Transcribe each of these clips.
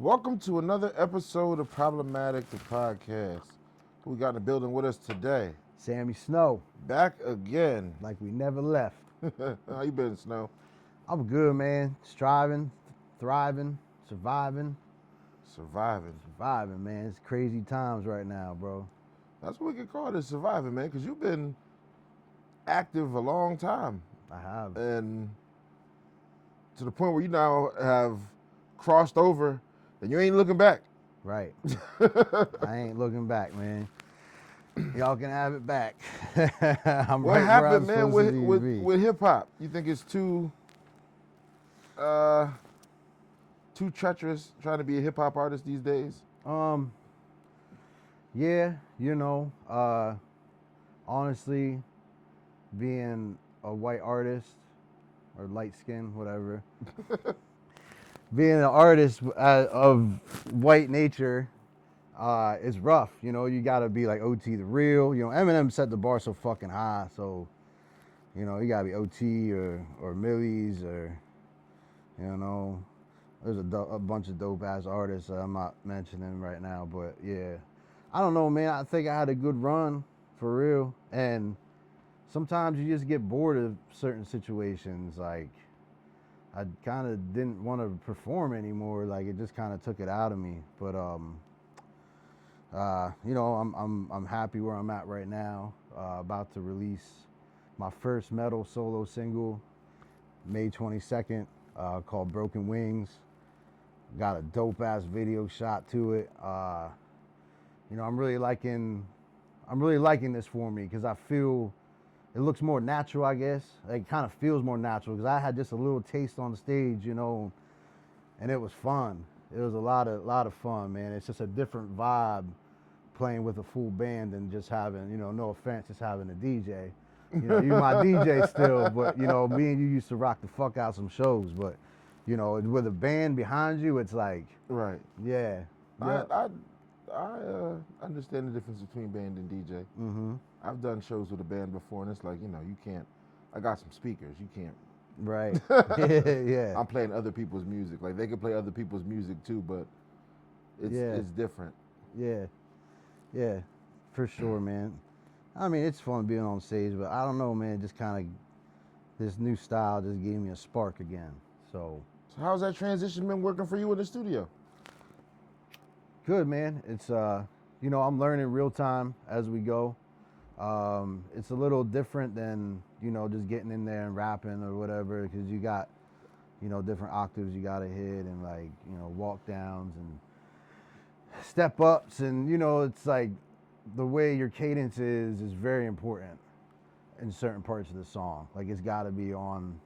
Welcome to another episode of Problematic the Podcast. Who we got in the building with us today? Sammy Sno, Back again. like we never left. How you been, Snow? I'm good, man. Striving, thriving, surviving, man. It's crazy times right now, bro. That's what we could call it, surviving, man, because you've been active a long time. I have. And to the point where you now have crossed over and you ain't looking back. Right. I ain't looking back, man. Y'all can have it back. I'm What right happened, where I'm man, supposed to be. with hip hop? You think it's too treacherous trying to be a hip hop artist these days? Yeah, honestly, being a white artist or light skin, whatever, being an artist of white nature is rough. You gotta be like OT the real. Eminem set the bar so fucking high, so you gotta be OT or Millies or there's a bunch of dope ass artists that I'm not mentioning right now, but yeah, I don't know, man. I think I had a good run for real, and sometimes you just get bored of certain situations. Like, I kind of didn't want to perform anymore. Like, it just kind of took it out of me. But I'm happy where I'm at right now. About to release my first metal solo single, May 22nd, called Broken Wings. Got a dope ass video shot to it. I'm really liking this for me because I feel it looks more natural, I guess. It kind of feels more natural because I had just a little taste on the stage, and it was fun. It was a lot of fun, man. It's just a different vibe playing with a full band than just having, no offense, just having a DJ. You my DJ still, but me and you used to rock the fuck out some shows, but with a band behind you, it's like, Right. yeah. I understand the difference between band and DJ. Mm-hmm. I've done shows with a band before, and it's like, you can't. I got some speakers. You can't. Right. Yeah. I'm playing other people's music. Like, they can play other people's music too, but it's different. Yeah. Yeah. For sure, man. I mean, it's fun being on stage, but I don't know, man. Just kind of this new style just gave me a spark again. So how's that transition been working for you in the studio? good, man. It's I'm learning real time as we go. It's a little different than just getting in there and rapping or whatever, because you got different octaves you gotta hit, and like walk downs and step ups, and it's like the way your cadence is very important in certain parts of the song. Like, it's got to be on.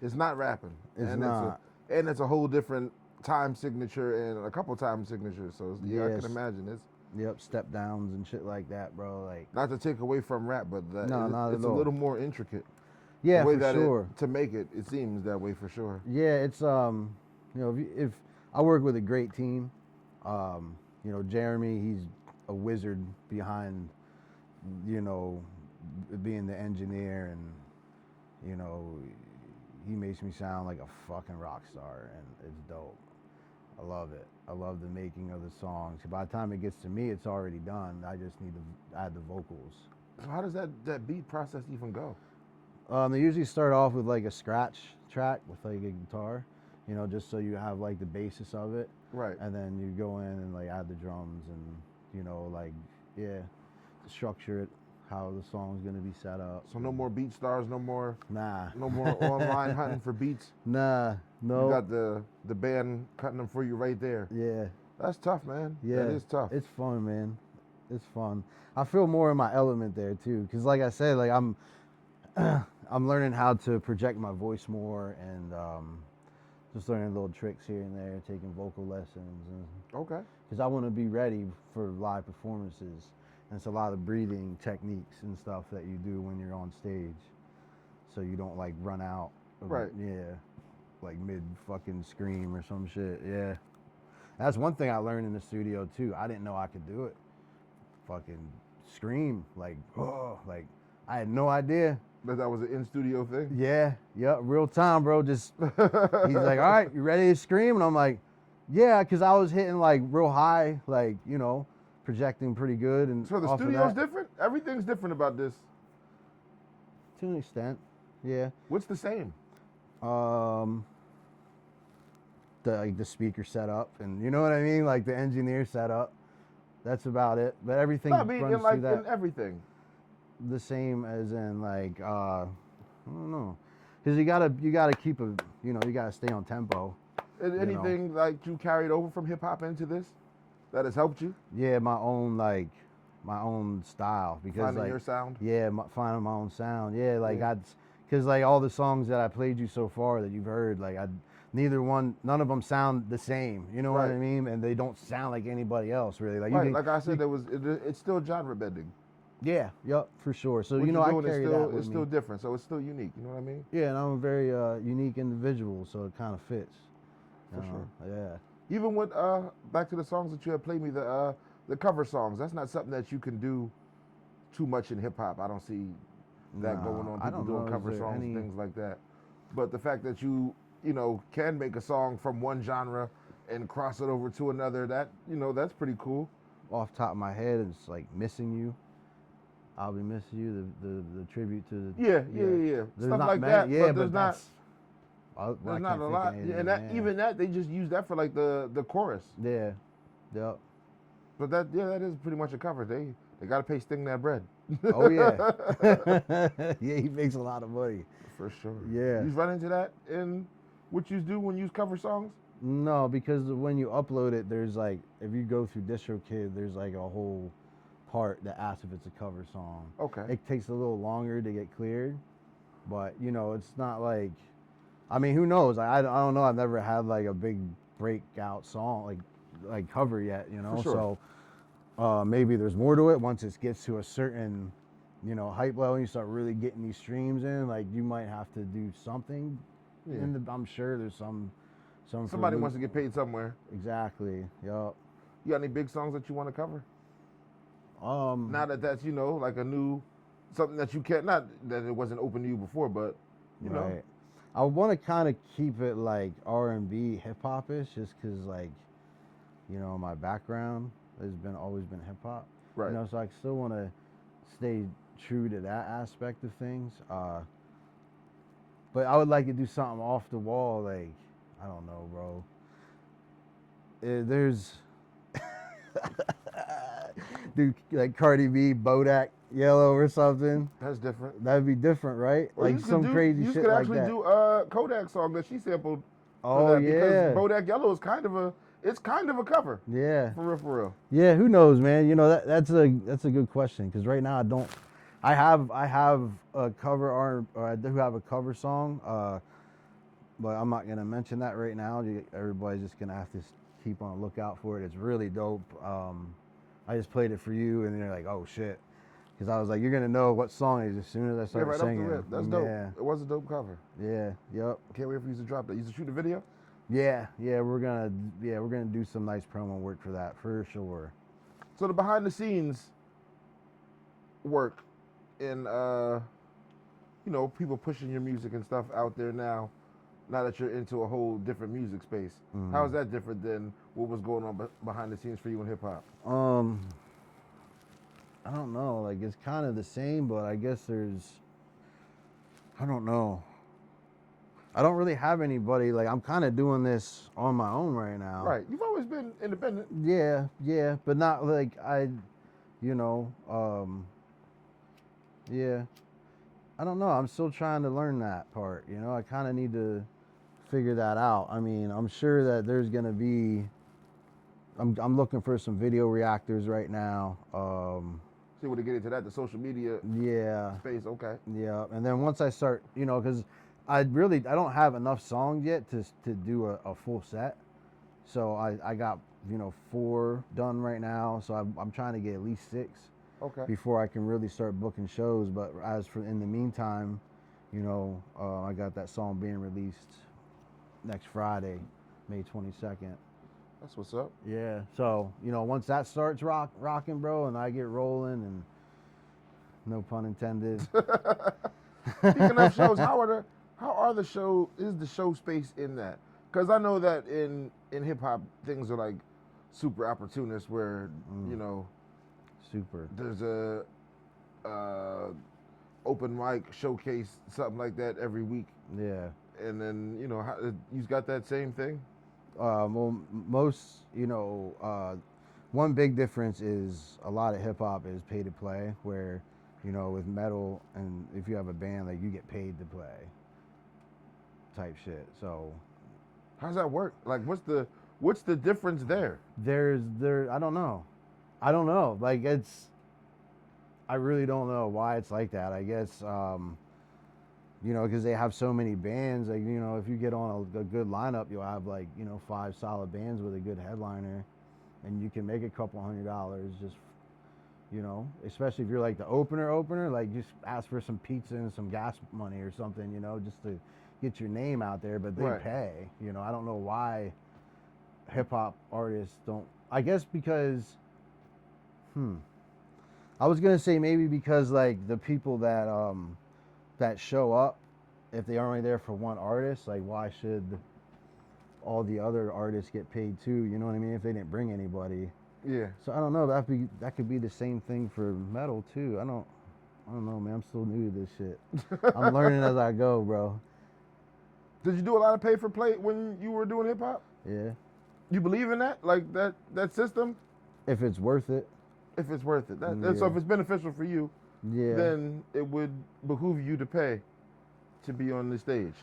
It's not rapping. It's not. It's a whole different time signature and a couple time signatures. So yeah, I can imagine it's. Yep, step downs and shit like that, bro. Like, not to take away from rap, but not it's a little more intricate. Yeah, the way for that sure. To make it seems that way for sure. Yeah, it's if I work with a great team, Jeremy, he's a wizard behind being the engineer, and he makes me sound like a fucking rock star, and it's dope. I love it. I love the making of the songs. By the time it gets to me, it's already done. I just need to add the vocals. So how does that beat process even go? They usually start off with like a scratch track with like a guitar, just so you have like the basis of it. Right. And then you go in and like add the drums and structure it, how the song's gonna be set up. So no more beat stars, no more online hunting for beats. No. You got the band cutting them for you right there. Yeah. That's tough, man. Yeah. That is tough. It's fun, man. It's fun. I feel more in my element there too, because like I said, like I'm learning how to project my voice more, and just learning little tricks here and there, taking vocal lessons. Okay. Because I want to be ready for live performances. And it's a lot of breathing techniques and stuff that you do when you're on stage, so you don't like run out. Right. Yeah. Like mid fucking scream or some shit. Yeah. That's one thing I learned in the studio too. I didn't know I could do it. Fucking scream like, oh, like I had no idea. That was an in-studio thing? Yeah, yep, real time, bro. Just he's like, all right, you ready to scream? And I'm like, yeah, because I was hitting like real high, like, you know, projecting pretty good. And So the off of studio's that, different? Everything's different about this. to an extent, yeah. What's the same? The speaker setup, and you know what I mean, like the engineer setup. That's about it. But everything No, I mean, runs in, like, through that. in everything. The same as in like I don't know, because you gotta keep a, you know, you gotta stay on tempo. Anything like you carried over from hip hop into this that has helped you Yeah, my own style, because finding like your sound? yeah, finding my own sound. Yeah, like Yeah. because like all the songs that I played you so far that you've heard, like none of them sound the same. You know what I Right. mean? And they don't sound like anybody else really. Like Right, you can, like I said, it's still genre bending. yeah, yep, for sure. So What you know, you're I doing is carry still that with it's me. still different, so it's still unique. You know what I mean? Yeah, and I'm a very unique individual, so it kind of fits. For sure. Yeah. Even with back to the songs that you had played me, the cover songs. That's not something that you can do too much in hip hop. I don't see that going on. I People don't doing know, cover is there songs, any- things like that. But the fact that you know can make a song from one genre and cross it over to another, that that's pretty cool. Off the top of my head, it's like Missing You. I'll Be Missing You, the tribute to the Yeah. There's Stuff not like many, that. yeah, but there's not. that's I There's can't not a think of lot, anything, and that yeah. even that they just use that for like the chorus. Yeah, yep. But that is pretty much a cover. They got to pay Sting that bread. Oh yeah, yeah. He makes a lot of money. For sure. Yeah. You run into that in what you do when you cover songs? No, because when you upload it, there's like, if you go through DistroKid, there's like a whole part that asks if it's a cover song. Okay. It takes a little longer to get cleared, but you know, it's not like, I mean, who knows? I don't know. I've never had like a big breakout song like cover yet, you know. For sure. So maybe there's more to it once it gets to a certain, you know, hype level. And you start really getting these streams in. Like you might have to do something. Yeah. I'm sure there's some. Somebody wants to get paid somewhere. Exactly. Yup. You got any big songs that you want to cover? Now that's like a new something that you can't, not that it wasn't open to you before, but you know. Right. I want to kind of keep it like R&B, hip hop-ish, just because like, you know, my background has always been hip hop. Right. You know, so I still want to stay true to that aspect of things. But I would like to do something off the wall, like, I don't know, bro. There's, dude, like Cardi B, Bodak Yellow or something. That's different. That'd be different, right? Or Like some crazy shit You could like actually that. do Kodak song that she sampled. Oh that, yeah. Because Bodak Yellow is kind of a cover. Yeah. For real. Yeah, who knows, man? You know, that's a good question, because right now I have a cover or I do have a cover song, but I'm not gonna mention that right now. Everybody's just gonna have to keep on the lookout for it. It's really dope. I just played it for you, and they're like, oh shit, because I was like, you're gonna know what song it is as soon as I start right singing. off the rip. That's dope. Yeah. It was a dope cover. Yeah. Yep. Can't wait for you to drop that. You to shoot a video? Yeah. We're gonna do some nice promo work for that for sure. So the behind the scenes work in people pushing your music and stuff out there now that you're into a whole different music space. Mm-hmm. How is that different than what was going on behind the scenes for you in hip hop? I don't know. Like, it's kind of the same, but I guess I don't know. I don't really have anybody. Like, I'm kind of doing this on my own right now. Right. You've always been independent. Yeah, but not like yeah. I don't know. I'm still trying to learn that part. You know, I kind of need to figure that out. I mean, I'm sure that there's gonna be. I'm looking for some video reactors right now. See, when to get into that, the social media space. Okay. Yeah, and then once I start, because I don't have enough songs yet to do a full set. So I got 4 done right now. So I'm trying to get at least 6. Okay. Before I can really start booking shows. But as for in the meantime, I got that song being released next Friday, May 22nd. That's what's up. Yeah. So, once that starts rocking, bro, and I get rolling, and no pun intended. Speaking of shows, is the show space in that? Because I know that in hip hop things are like super opportunist, where you know, super. there's a open mic showcase, something like that every week. Yeah. And then you know, you've got that same thing. Well, most, you know, one big difference is a lot of hip hop is pay to play, where, you know, with metal, and if you have a band, like, you get paid to play type shit. So how's that work? Like, what's the difference there? I don't know. Like, I really don't know why it's like that. I guess, you know, because they have so many bands. Like, you know, if you get on a good lineup, you'll have, like, you know, 5 solid bands with a good headliner, and you can make a couple $100 just, you know, especially if you're like the opener, like, just ask for some pizza and some gas money or something, you know, just to get your name out there. But they pay, you know. I don't know why hip hop artists don't. I guess because, I was gonna say maybe because, like, the people that show up, if they are only there for one artist, like, why should all the other artists get paid too? You know what I mean? If they didn't bring anybody. Yeah. So I don't know. That could be the same thing for metal too. I don't know, man. I'm still new to this shit. I'm learning as I go, bro. Did you do a lot of pay for play when you were doing hip hop? Yeah. You believe in that, like that system? If it's worth it. If it's worth it. So if it's beneficial for you, then it would behoove you to pay to be on the stage.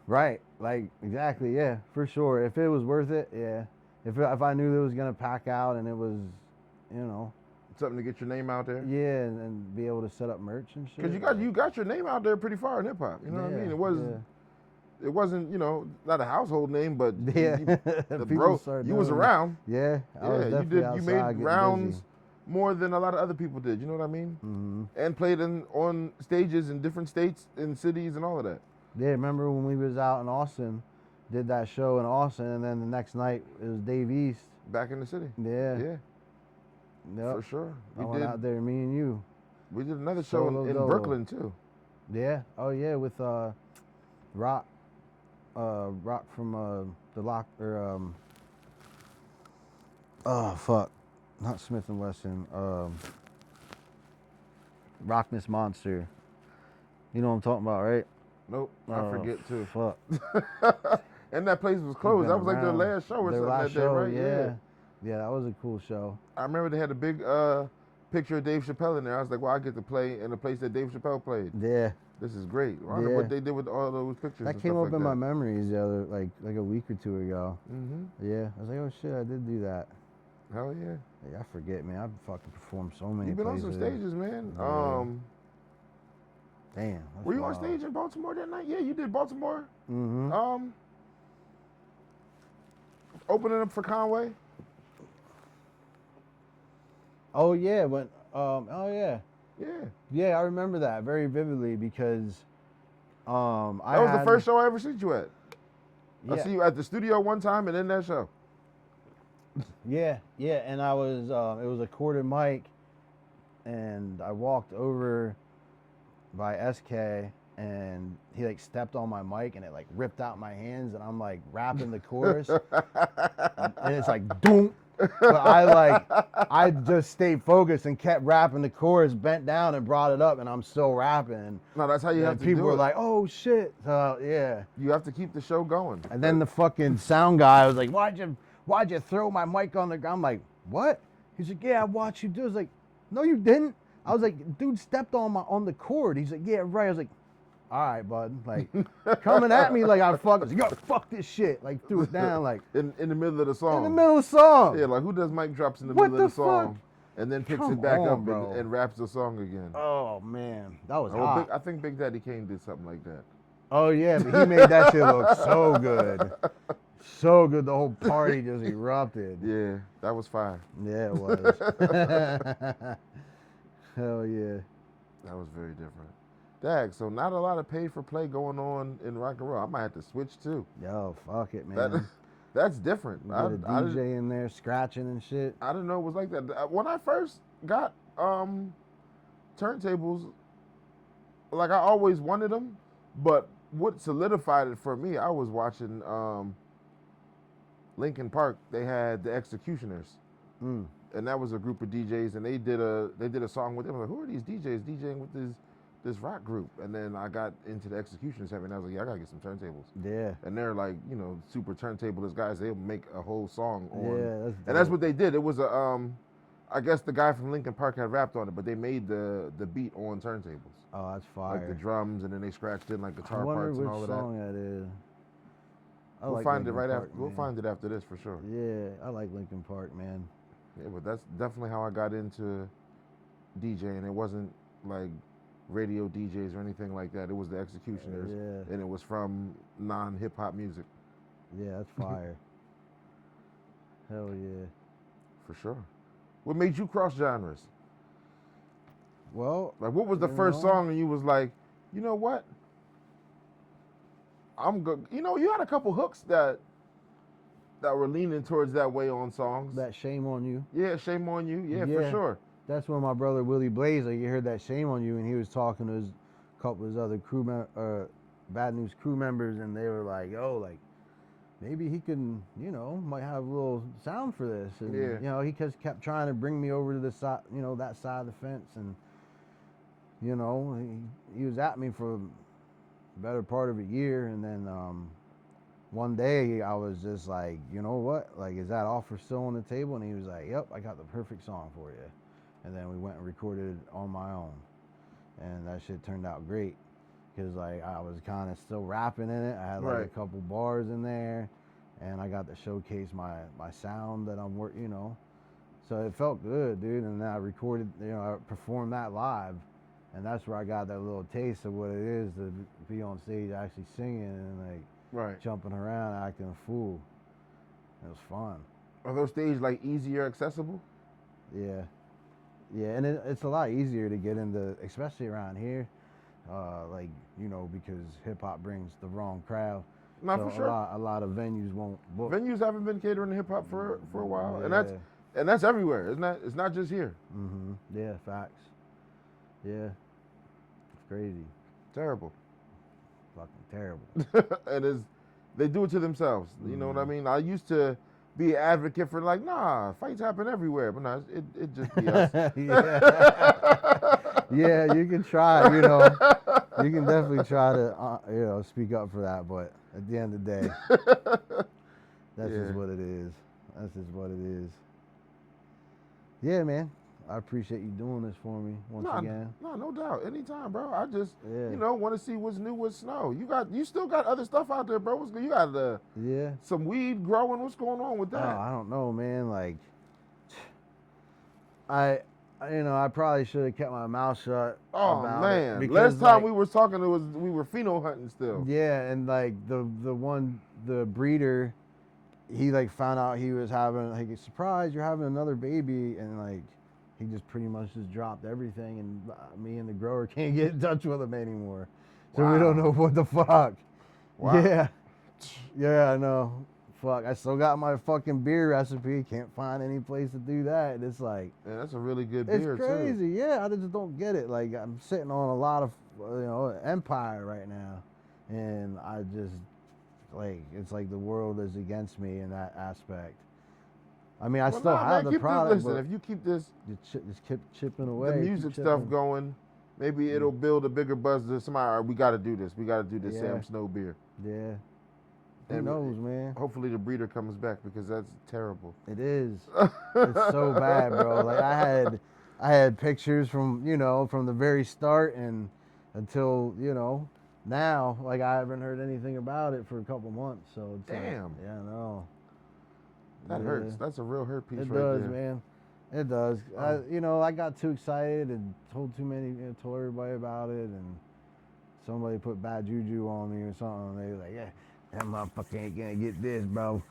Right. Like, exactly. Yeah, for sure. If it was worth it, yeah. If I knew it was gonna pack out and it was, you know, something to get your name out there. Yeah, and be able to set up merch and shit. Because you got your name out there pretty far in hip hop. You know what I mean? It wasn't, you know, not a household name, but you was around. Yeah, you made rounds more than a lot of other people did. You know what I mean? Mm-hmm. And played on stages in different states and cities and all of that. Yeah, remember when we was out in Austin, did that show in Austin, and then the next night it was Dave East. Back in the city. Yeah. Yeah. Yep. For sure. I went out there, me and you. We did another show in Brooklyn too. Yeah. Oh yeah, with Rock from the Lock, or oh fuck, not Smith and Wesson. Rockness Monster. You know what I'm talking about, right? Nope, I forget too. Fuck. And that place was closed. That was like their last show or something that day, right? Yeah. Yeah, that was a cool show. I remember they had a big picture of Dave Chappelle in there. I was like, well, I get to play in the place that Dave Chappelle played. Yeah. This is great. I wonder what they did with all those pictures. That came up in my memories the other, like a week or two ago. Mm-hmm. Yeah. I was like, oh shit, I did do that. Hell yeah. Yeah, I forget, man. I've fucking performed so many places. You've been on some stages, man. Yeah. Damn. Were you on stage in Baltimore that night? Yeah, you did Baltimore. Mm-hmm. Opening up for Conway. Oh yeah, when yeah. Yeah, I remember that very vividly because that was the first show I ever seen you at. Yeah. I see you at the studio one time and in that show. Yeah, and I was it was a quarter mic, and I walked over by SK, and he like stepped on my mic and it like ripped out my hands, and I'm like rapping the chorus and it's like doom. But I just stayed focused and kept rapping the chorus, bent down and brought it up, and I'm still rapping. No, that's how you have to do it. People were like, oh shit. So yeah. You have to keep the show going. And then the fucking sound guy was like, why'd you throw my mic on the ground? I'm like, what? He's like, yeah, I watched you do it. I was like, no, you didn't. I was like, dude stepped on the cord. He's like, yeah, right. I was like, all right, bud. Like, coming at me like I was like, yo, fuck this shit. Like, threw it down, like. In the middle of the song. In the middle of the song. Yeah, like, who does mic drops in the middle of the song? Fuck? And then picks it back up and raps the song again. Oh, man. That was hot. I think Big Daddy Kane did something like that. Oh, yeah, but he made that shit look so good. So good. The whole party just erupted. Yeah, that was fire. Yeah, it was. Hell yeah. That was very different. Dag, so not a lot of pay for play going on in rock and roll. I might have to switch too. Yo, fuck it, man. That's different. You get a DJ in there scratching and shit. I didn't know it was like that. When I first got turntables, like I always wanted them, but what solidified it for me, I was watching Lincoln Park. They had the Executioners, and that was a group of DJs, and they did a song with them. I'm like, who are these DJs DJing with this rock group? And then I got into the Executioners heavy, and I was like, yeah, I gotta get some turntables. Yeah. And they're like, you know, super turntablist guys. They'll make a whole song on. Yeah, and that's what they did. It was a I guess the guy from Lincoln Park had rapped on it, but they made the beat on turntables. Oh, that's fire. Like the drums, and then they scratched in like guitar parts and all of that. I wonder which song that is. We'll find it right after. We'll find it after this for sure. Yeah, I like Lincoln Park, man. Yeah, but that's definitely how I got into DJing. It wasn't like radio DJs or anything like that. It was the Executioners, and it was from non-hip hop music. Yeah, that's fire. Hell yeah. For sure. What made you cross genres? Well, like what was the first song and you was like, you know what? I'm good. You know, you had a couple hooks that were leaning towards that way on songs. That Shame on You. Yeah, Shame on You. Yeah, for sure. That's when my brother Willie Blaze, like, you heard that Shame on You, and he was talking to a couple of his other Bad News crew members, and they were like, yo, like, maybe he can, you know, might have a little sound for this. And, you know, he just kept trying to bring me over to the side, you know, that side of the fence. And, you know, he was at me for the better part of a year. And then one day I was just like, you know what? Like, is that offer still on the table? And he was like, yep, I got the perfect song for you. And then we went and recorded it on my own. And that shit turned out great. Because like I was kind of still rapping in it. I had like a couple bars in there, and I got to showcase my sound that I'm working, you know. So it felt good, dude. And then I recorded, you know, I performed that live, and that's where I got that little taste of what it is to be on stage actually singing and like jumping around, acting a fool. It was fun. Are those stages like easier accessible? Yeah, yeah, and it's a lot easier to get into, especially around here. Like, you know, because hip hop brings the wrong crowd. Not so for sure. A lot of venues won't book. Venues haven't been catering to hip hop for a while, and that's everywhere. It's not just here. Mm-hmm. Yeah, facts. Yeah, it's crazy. Terrible. Fucking terrible. And they do it to themselves. You know what I mean? I used to be an advocate for like, nah, fights happen everywhere, but no, it just be us. Yeah, you can try, you know. You can definitely try to, you know, speak up for that, but at the end of the day, that's just what it is. That's just what it is. Yeah, man. I appreciate you doing this for me once again. No doubt. Anytime, bro. I just, you know, want to see what's new with Snow. You still got other stuff out there, bro. You got some weed growing. What's going on with that? Oh, I don't know, man. Like, I probably should have kept my mouth shut. Oh man! Last time we were talking, we were pheno hunting still. Yeah, and like the breeder, he like found out he was having like a surprise. You're having another baby, and like he just pretty much just dropped everything, and me and the grower can't get in touch with him anymore. So we don't know what the fuck. Wow. Yeah, I know. Fuck, I still got my fucking beer recipe. Can't find any place to do that. It's like, that's a really good beer, it's crazy. Too. Yeah, I just don't get it. Like, I'm sitting on a lot of, you know, empire right now, and I just like, it's like the world is against me in that aspect. I mean, I still have the product. Listen, if you keep this, just keep chipping away. The music stuff going, maybe it'll build a bigger buzz. To somebody, we got to do this. We got to do this Sam Sno beer. Yeah. Who knows, man? Hopefully the breeder comes back because that's terrible. It is. It's so bad, bro. Like I had pictures from, you know, from the very start and until, you know, now, like I haven't heard anything about it for a couple months. So it's damn. Yeah, I know. That hurts. That's a real hurt piece. It right does, there. man. It does. You know, I got too excited and told everybody about it, and somebody put bad juju on me or something. And they were like, yeah. That motherfucker ain't gonna get this, bro.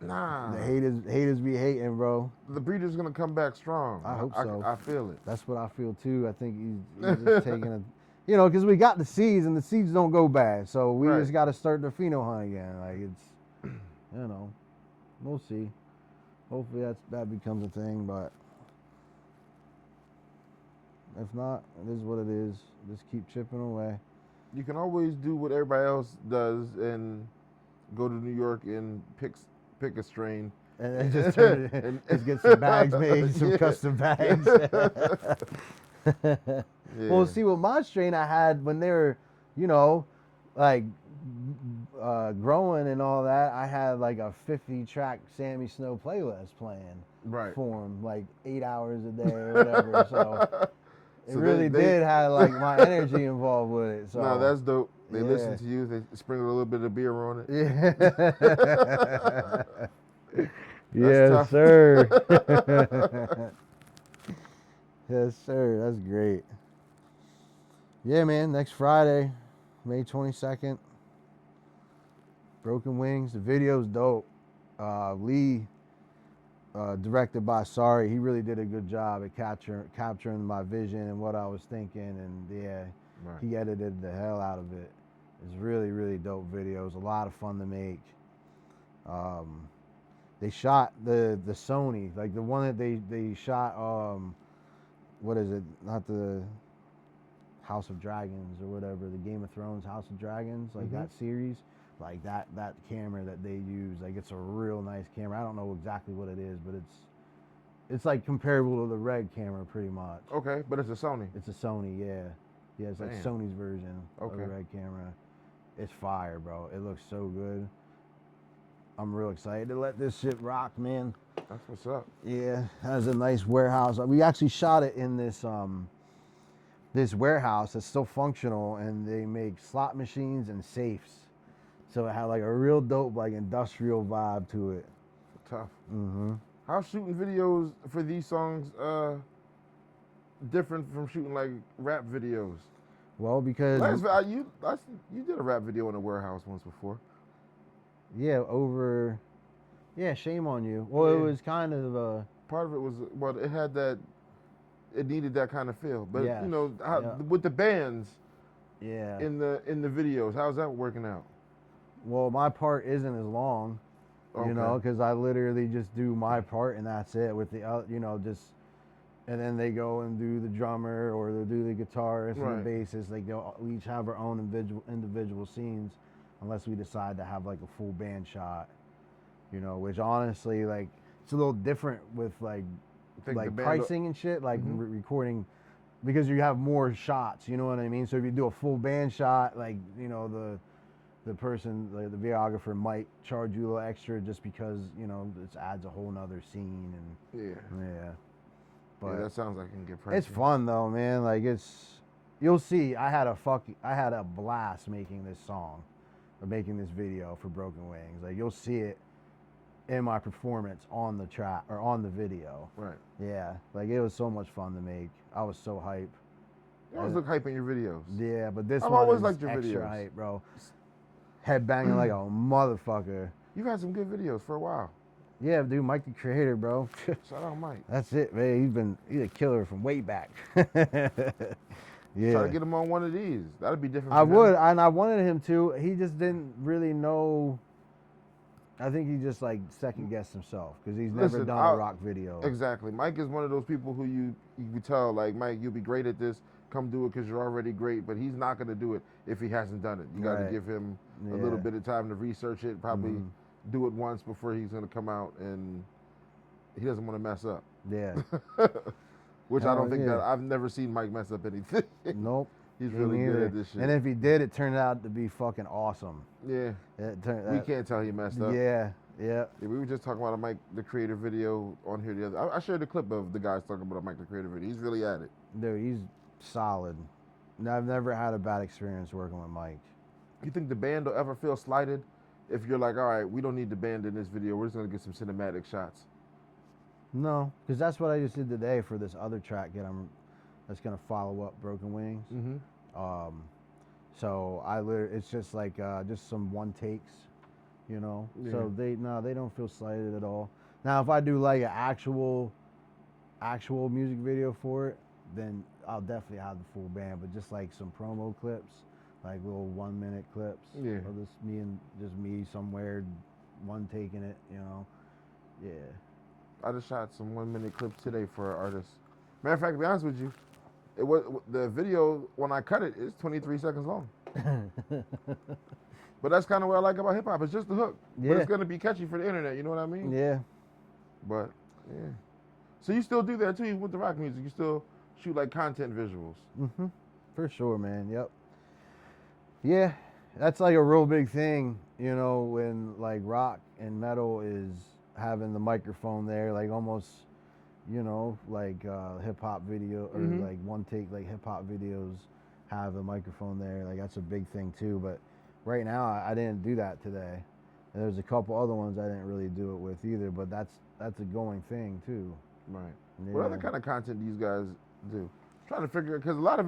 Nah. The haters be hating, bro. The breeder's gonna come back strong. I hope so. I feel it. That's what I feel too. I think he's just taking a, you know, because we got the seeds and the seeds don't go bad. So we just got to start the pheno hunt again. Like it's, you know, we'll see. Hopefully that becomes a thing, but If not, it is what it is. Just keep chipping away. You can always do what everybody else does and go to New York and pick a strain. And just turn it, And just get some bags made, some yeah. custom bags. Well, see, with my strain, I had when they were, you know, like growing and all that, I had like a 50-track Sammy Sno playlist playing Right. for them, like 8 hours a day or whatever. So it So really did have like my energy involved with it. So no, that's dope. They yeah. listen to you. They sprinkle a little bit of beer on it. Yeah. That's Yes, tough. sir. Yes, sir. That's great. Yeah, man. Next Friday, May 22nd. Broken Wings. The video's dope. Lee, directed by Sorry, he really did a good job at capturing my vision and what I was thinking. And yeah, Right. he edited the hell out of it. It's really, really dope video. It was a lot of fun to make. They shot the Sony, like the one that they shot, what is it? Not the House of Dragons or whatever, the Game of Thrones House of Dragons, like that series, like that camera that they use, like it's a real nice camera. I don't know exactly what it is, but it's like comparable to the Red camera pretty much. Okay, but it's a Sony. It's a Sony, yeah. Yeah, it's like Damn. Sony's version of the Okay. Red camera. It's fire, bro. It looks so good. I'm real excited to let this shit rock, man. That's what's up. Yeah, has a nice warehouse. We actually shot it in this this warehouse that's still functional, and they make slot machines and safes. So it had like a real dope, like industrial vibe to it. Tough. Mm-hmm. How's shooting videos for these songs different from shooting like rap videos? Well, because You did a rap video in a warehouse once before. yeah, shame on you. Well, Yeah. it was kind of Part of it was it needed that kind of feel. But Yes. you know, Yeah. with the bands yeah. in the videos, how's that working out? Well, my part isn't as long, you know, because I literally just do my part and that's it. With the you know, just and then they go and do the drummer or they'll do the guitarist and the bassist. They go, we each have our own individual scenes, unless we decide to have like a full band shot, you know. Which honestly, like, it's a little different with like pricing and shit, like recording, because you have more shots. You know what I mean? So if you do a full band shot, like, you know, the person, like the videographer, might charge you a little extra just because, you know, it adds a whole nother scene. And yeah. But that sounds like it can get pricey. it's fun though, man. Like, you'll see. I had a blast making this song, or making this video for Broken Wings. Like, you'll see it in my performance on the track or on the video. Right. Yeah, like, it was so much fun to make. I was so hype. You always look hype in your videos. Yeah, but this I've one always is liked your extra videos. hype, bro. Head banging like a motherfucker. You've had some good videos for a while. Yeah, dude, Mike the Creator, bro. Shout out Mike. That's it, man. He's a killer from way back. Yeah. Try to get him on one of these. That'd be different. I would, and I wanted him to. He just didn't really know. I think he just like second guessed himself because he's never done a rock video. Exactly. Mike is one of those people who you tell, like, Mike, you'll be great at this. Come do it because you're already great. But he's not going to do it if he hasn't done it. You got to give him a little bit of time to research it. Probably do it once before he's going to come out, and he doesn't want to mess up. Yeah. Which I don't think that I've never seen Mike mess up anything. Nope. He's really good at this shit. And if he did, it turned out to be fucking awesome. Yeah. We can't tell he messed up. Yeah. We were just talking about a Mike the Creator video on here the other. I shared a clip of the guys talking about a Mike the Creator video. He's really at it. Dude, he's solid. I've never had a bad experience working with Mike. You think the band will ever feel slighted if you're like, all right, we don't need the band in this video. We're just going to get some cinematic shots? No, because that's what I just did today for this other track that's going to follow up Broken Wings. Mm-hmm. So it's just like just some one takes, you know. Yeah. So they don't feel slighted at all. Now, if I do like an actual music video for it, then I'll definitely have the full band. But just like some promo clips, like little 1 minute clips, of just me somewhere, one taking it, you know. Yeah. I just shot some 1 minute clips today for an artist. Matter of fact, to be honest with you, It was the video when I cut it. It's 23 seconds long. But that's kind of what I like about hip hop. It's just the hook, but Yeah. it's gonna be catchy for the internet. You know what I mean? Yeah. But yeah. So you still do that too, even with the rock music. You still shoot like content visuals. Mm-hmm. For sure, man. Yep. Yeah, that's like a real big thing, you know, when like rock and metal is having the microphone there, like almost, you know, like hip hop video or Mhm. like one take, like hip hop videos have the microphone there. Like that's a big thing too. But right now, I didn't do that today. And there's a couple other ones I didn't really do it with either. But that's a going thing too. Right. Yeah. What other kind of content do you guys do? I'm trying to figure because a lot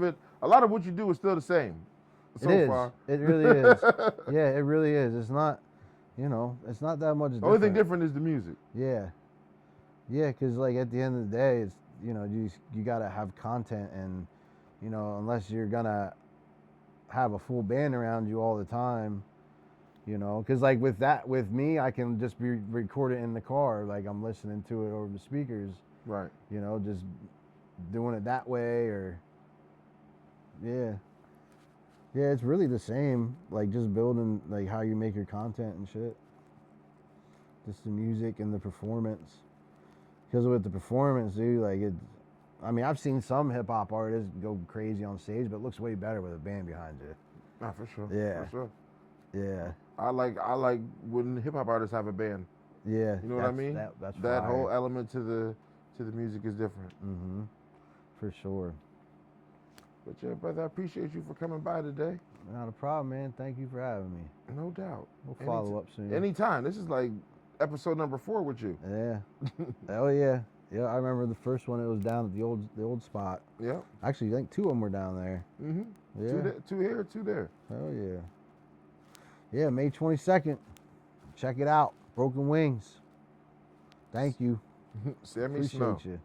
of what you do is still the same. So It is. far. It really is. Yeah, it really is. It's not, you know, it's not that much different. The only thing different is the music. Yeah. Yeah, because like at the end of the day, it's, you know, you got to have content, and, you know, unless you're going to have a full band around you all the time, you know, because like with me, I can just be recording in the car, like I'm listening to it over the speakers, Right. you know, just doing it that way, or, yeah. Yeah, it's really the same, like just building like how you make your content and shit. Just the music and the performance. Because with the performance, dude, like I mean, I've seen some hip hop artists go crazy on stage, but it looks way better with a band behind you. Nah, for sure. Yeah. For sure. Yeah. I like when hip hop artists have a band. Yeah. You know what I mean? That's that fire. whole element to the music is different. Mm-hmm. For sure. But yeah, brother, I appreciate you for coming by today. Not a problem, man. Thank you for having me. No doubt. We'll follow up soon. Anytime. This is like episode number 4 with you. Yeah. Oh yeah. Yeah, I remember the first one. It was down at the old spot. Yeah. Actually, I think 2 of them were down there. Mm-hmm. Yeah. 2 here, 2 there. Oh yeah. Yeah, May 22nd. Check it out. Broken Wings. Thank you. Sammy Appreciate Sno. you.